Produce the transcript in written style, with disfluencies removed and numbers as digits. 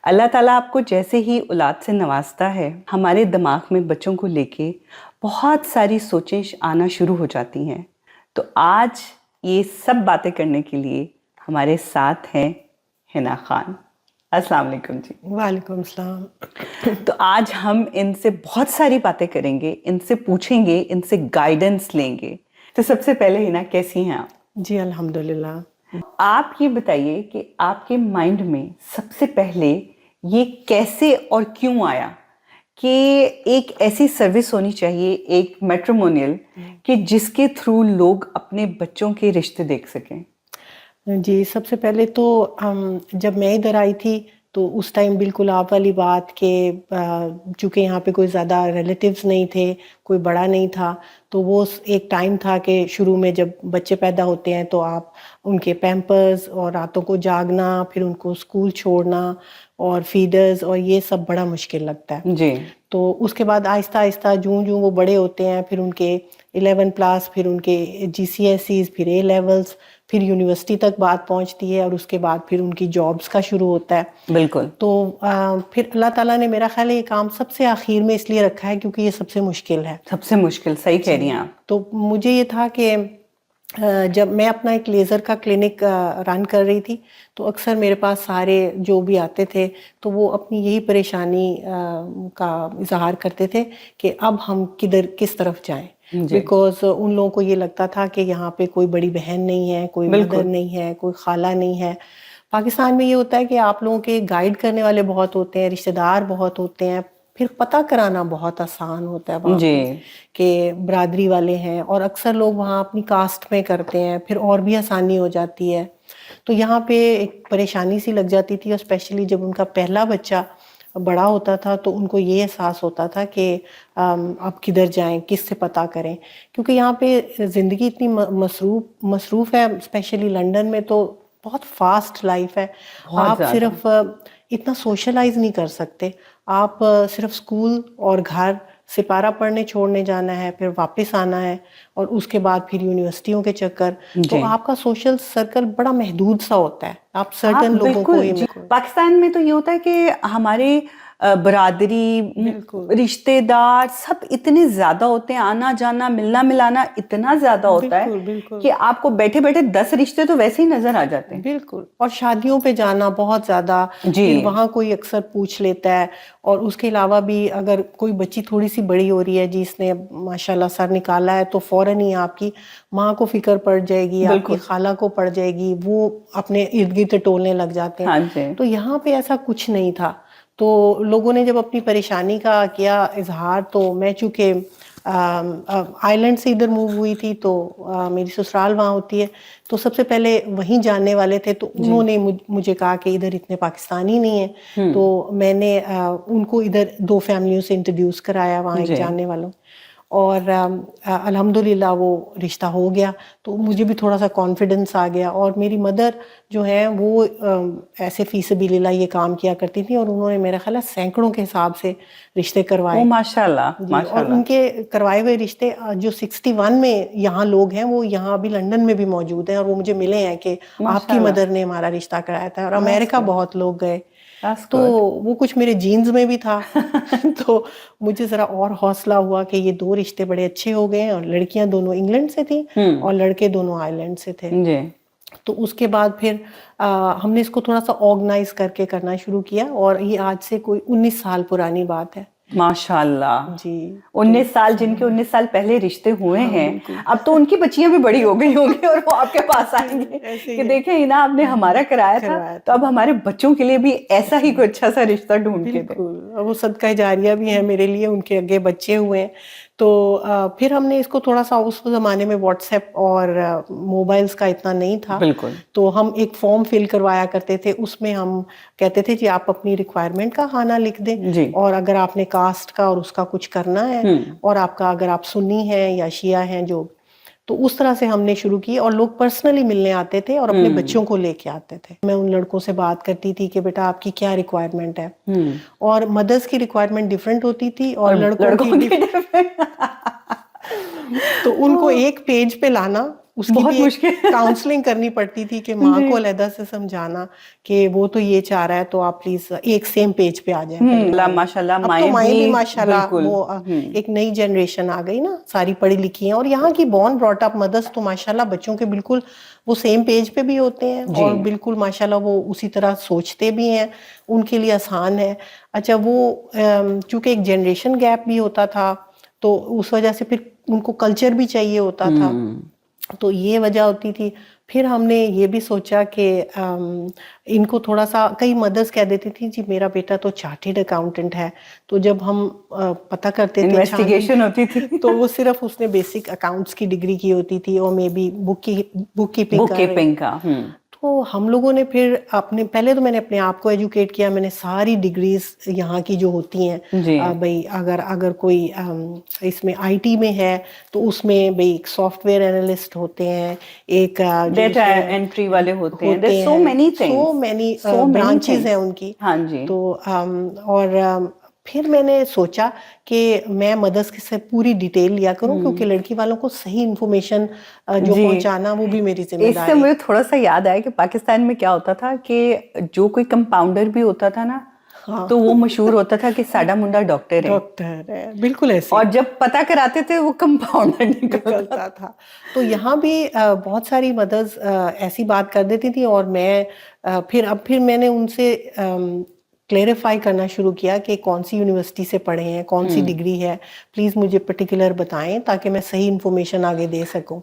اللہ تعالیٰ آپ کو جیسے ہی اولاد سے نوازتا ہے، ہمارے دماغ میں بچوں کو لے کے بہت ساری سوچیں آنا شروع ہو جاتی ہیں. تو آج یہ سب باتیں کرنے کے لیے ہمارے ساتھ ہیں حنا خان. السلام علیکم جی. وعلیکم السلام. تو آج ہم ان سے بہت ساری باتیں کریں گے، ان سے پوچھیں گے، ان سے گائیڈنس لیں گے. تو سب سے پہلے حنا، کیسی ہیں آپ؟ جی الحمدللہ. آپ یہ بتائیے کہ آپ کے مائنڈ میں سب سے پہلے یہ کیسے اور کیوں آیا کہ ایک ایسی سروس ہونی چاہیے، ایک میٹریمونیل، کہ جس کے تھرو لوگ اپنے بچوں کے رشتے دیکھ سکیں؟ جی سب سے پہلے تو جب میں ادھر آئی تھی تو اس ٹائم بالکل آپ والی بات کہ چونکہ یہاں پہ کوئی زیادہ ریلیٹیوز نہیں تھے، کوئی بڑا نہیں تھا، تو وہ ایک ٹائم تھا کہ شروع میں جب بچے پیدا ہوتے ہیں تو آپ ان کے پیمپرز اور راتوں کو جاگنا، پھر ان کو اسکول چھوڑنا اور فیڈرز، اور یہ سب بڑا مشکل لگتا ہے. جی. تو اس کے بعد آہستہ آہستہ جوں جوں وہ بڑے ہوتے ہیں، پھر ان کے 11+، پھر ان کے GCSEs، پھر A لیولز، پھر یونیورسٹی تک بات پہنچتی ہے، اور اس کے بعد پھر ان کی جابز کا شروع ہوتا ہے. بالکل. تو پھر اللہ تعالیٰ نے میرا خیال ہے یہ کام سب سے آخر میں اس لیے رکھا ہے کیونکہ یہ سب سے مشکل ہے. سب سے مشکل، صحیح کہہ رہی ہیں آپ. تو مجھے یہ تھا کہ جب میں اپنا ایک لیزر کا کلینک رن کر رہی تھی تو اکثر میرے پاس سارے جو بھی آتے تھے تو وہ اپنی یہی پریشانی کا اظہار کرتے تھے کہ اب ہم کس طرف جائیں. بیکاز ان لوگوں کو یہ لگتا تھا کہ یہاں پہ کوئی بڑی بہن نہیں ہے، کوئی مدر نہیں ہے، کوئی خالہ نہیں ہے. پاکستان میں یہ ہوتا ہے کہ آپ لوگوں کے گائیڈ کرنے والے بہت ہوتے ہیں، رشتہ دار بہت ہوتے ہیں، پھر پتہ کرانا بہت آسان ہوتا ہے وہاں پہ کہ برادری والے ہیں، اور اکثر لوگ وہاں اپنی کاسٹ میں کرتے ہیں، پھر اور بھی آسانی ہو جاتی ہے. تو یہاں پہ ایک پریشانی سی لگ جاتی تھی، اور اسپیشلی جب ان کا پہلا بچہ بڑا ہوتا تھا تو ان کو یہ احساس ہوتا تھا کہ اب کدھر جائیں، کس سے پتہ کریں، کیونکہ یہاں پہ زندگی اتنی مصروف ہے، اسپیشلی لنڈن میں تو بہت فاسٹ لائف ہے. آپ صرف اتنا سوشلائز نہیں کر سکتے. آپ صرف اسکول اور گھر، سپارہ پڑھنے چھوڑنے جانا ہے، پھر واپس آنا ہے، اور اس کے بعد پھر یونیورسٹیوں کے چکر. تو آپ کا سوشل سرکل بڑا محدود سا ہوتا ہے. آپ سرٹن لوگوں کو ہی. پاکستان میں تو یہ ہوتا ہے کہ ہمارے برادری، رشتے دار سب اتنے زیادہ ہوتے ہیں، آنا جانا، ملنا ملانا اتنا زیادہ ہوتا ہے کہ آپ کو بیٹھے بیٹھے 10 رشتے تو ویسے ہی نظر آ جاتے ہیں. بالکل. اور شادیوں پہ جانا بہت زیادہ، پھر وہاں کوئی اکثر پوچھ لیتا ہے. اور اس کے علاوہ بھی اگر کوئی بچی تھوڑی سی بڑی ہو رہی ہے جس نے ماشاءاللہ سر نکالا ہے تو فوراً ہی آپ کی ماں کو فکر پڑ جائے گی، آپ کی خالہ کو پڑ جائے گی، وہ اپنے ارد گرد ٹولنے لگ جاتے ہیں. تو یہاں پہ ایسا کچھ نہیں تھا. تو لوگوں نے جب اپنی پریشانی کا کیا اظہار، تو میں چونکہ آئی لینڈ سے ادھر موو ہوئی تھی تو میری سسرال وہاں ہوتی ہے، تو سب سے پہلے وہیں جاننے والے تھے، تو انہوں نے مجھے کہا کہ ادھر اتنے پاکستانی نہیں ہیں. تو میں نے ان کو ادھر 2 فیملیوں سے انٹروڈیوس کرایا وہاں ایک جاننے والوں، اور الحمدللہ وہ رشتہ ہو گیا. تو مجھے بھی تھوڑا سا کانفیڈنس آ گیا. اور میری مدر جو ہیں وہ ایسے فی سبیل اللہ یہ کام کیا کرتی تھی، اور انہوں نے میرا خیال ہے سینکڑوں کے حساب سے رشتے کروائے. ماشاءاللہ. اور ان کے کروائے ہوئے رشتے جو 61 میں یہاں لوگ ہیں وہ یہاں ابھی لنڈن میں بھی موجود ہیں، اور وہ مجھے ملے ہیں کہ آپ کی مدر نے ہمارا رشتہ کرایا تھا. اور امریکہ بہت لوگ گئے. تو وہ کچھ میرے جینز میں بھی تھا. تو مجھے ذرا اور حوصلہ ہوا کہ یہ 2 رشتے بڑے اچھے ہو گئے ہیں، اور لڑکیاں دونوں انگلینڈ سے تھیں اور لڑکے دونوں آئی لینڈ سے تھے. تو اس کے بعد پھر ہم نے اس کو تھوڑا سا آرگنائز کر کے کرنا شروع کیا، اور یہ آج سے کوئی 19 سال پرانی بات ہے. ماشاءاللہ. جی 19 سال، جن کے 19 سال پہلے رشتے ہوئے ہیں، اب تو ان کی بچیاں بھی بڑی ہو گئی ہوں گی اور وہ آپ کے پاس آئیں گے کہ دیکھیں نا، آپ نے ہمارا کرایا تھا تو اب ہمارے بچوں کے لیے بھی ایسا ہی کوئی اچھا سا رشتہ ڈھونڈ کے دیں. بالکل. وہ صدقہ جاریہ بھی ہیں میرے لیے، ان کے آگے بچے ہوئے ہیں. تو پھر ہم نے اس کو تھوڑا سا، اس زمانے میں واٹس ایپ اور موبائلز کا اتنا نہیں تھا، تو ہم ایک فارم فل کروایا کرتے تھے. اس میں ہم کہتے تھے جی آپ اپنی ریکوائرمنٹ کا خانہ لکھ دیں، اور اگر آپ نے کاسٹ کا اور اس کا کچھ کرنا ہے، اور آپ کا اگر آپ سنی ہیں یا شیعہ ہیں جو، تو اس طرح سے ہم نے شروع کی. اور لوگ پرسنلی ملنے آتے تھے اور اپنے بچوں کو لے کے آتے تھے. میں ان لڑکوں سے بات کرتی تھی کہ بیٹا آپ کی کیا ریکوائرمنٹ ہے، اور مدرس کی ریکوائرمنٹ ڈیفرنٹ ہوتی تھی اور لڑکوں کی. تو ان کو ایک پیج پہ لانا، اس کی بہت بھی مشکل کاؤنسلنگ کرنی پڑتی تھی کہ ماں کو علیحدہ سے سمجھانا کہ وہ تو یہ چاہ رہا ہے تو آپ پلیز ایک سیم پیج پہ آ جائیں پہلے والے۔ ماشاء اللہ اب تو مائیں مائیں بھی بھی ماشاء اللہ بالکل وہ ایک نئی جنریشن آ گئی نا، ساری پڑھی لکھی ہیں، اور یہاں کی بورن براٹ اپ مدرس تو ماشاء اللہ بچوں کے بالکل وہ سیم پیج پہ بھی ہوتے ہیں اور بالکل ماشاء اللہ وہ اسی طرح سوچتے بھی ہیں، ان کے لیے آسان ہے۔ اچھا وہ چونکہ ایک جنریشن گیپ بھی ہوتا تھا تو اس وجہ سے پھر ان کو کلچر بھی چاہیے ہوتا تھا، تو یہ وجہ ہوتی تھی۔ پھر ہم نے یہ بھی سوچا کہ ان کو تھوڑا سا، کئی مدرس کہہ دیتی تھی جی میرا بیٹا تو چارٹرڈ اکاؤنٹنٹ ہے، تو جب ہم پتہ کرتے تھے انویسٹیگیشن ہوتی تھی تو وہ صرف اس نے بیسک اکاؤنٹس کی ڈگری کی ہوتی تھی اور مے بی بک کیپنگ کر رہے۔ کا تو ہم لوگوں نے پھر پہلے تو میں نے اپنے آپ کو ایجوکیٹ کیا، میں نے ساری ڈگریز یہاں کی جو ہوتی ہیں بھئی اگر کوئی اس میں آئی ٹی میں ہے تو اس میں بھئی ایک سافٹ ویئر انالسٹ ہوتے ہیں، ایک ڈیٹا انٹری والے ہوتے ہیں، ہوتے سو ہیں، many so things, many so many branches ہیں تھنگس۔ ان کی۔ ہاں جی، تو اور پھر میں نے سوچا کہ میں مدرس سے پوری ڈیٹیل لیا کروں، کیونکہ لڑکی والوں کو صحیح انفارمیشن جو پہنچانا وہ بھی میری ذمہ اس سے داری۔ مجھے تھوڑا سا یاد آیا کہ پاکستان میں کیا ہوتا تھا کہ جو کوئی کمپاؤنڈر بھی ہوتا تھا نا تو وہ مشہور ہوتا تھا کہ ساڈا منڈا ڈاکٹر ہے، ڈاکٹر ہے، بالکل ایسے اور جب پتہ کراتے تھے وہ کمپاؤنڈر نکلتا تھا۔ تو یہاں بھی بہت ساری مدرس ایسی بات کر دیتی تھی، اور میں پھر میں نے ان سے کلیریفائی کرنا شروع کیا کہ کون سی یونیورسٹی سے پڑھے ہیں، کون سی ڈگری ہے، پلیز مجھے پرٹیکولر بتائیں تاکہ میں صحیح انفارمیشن آگے دے سکوں۔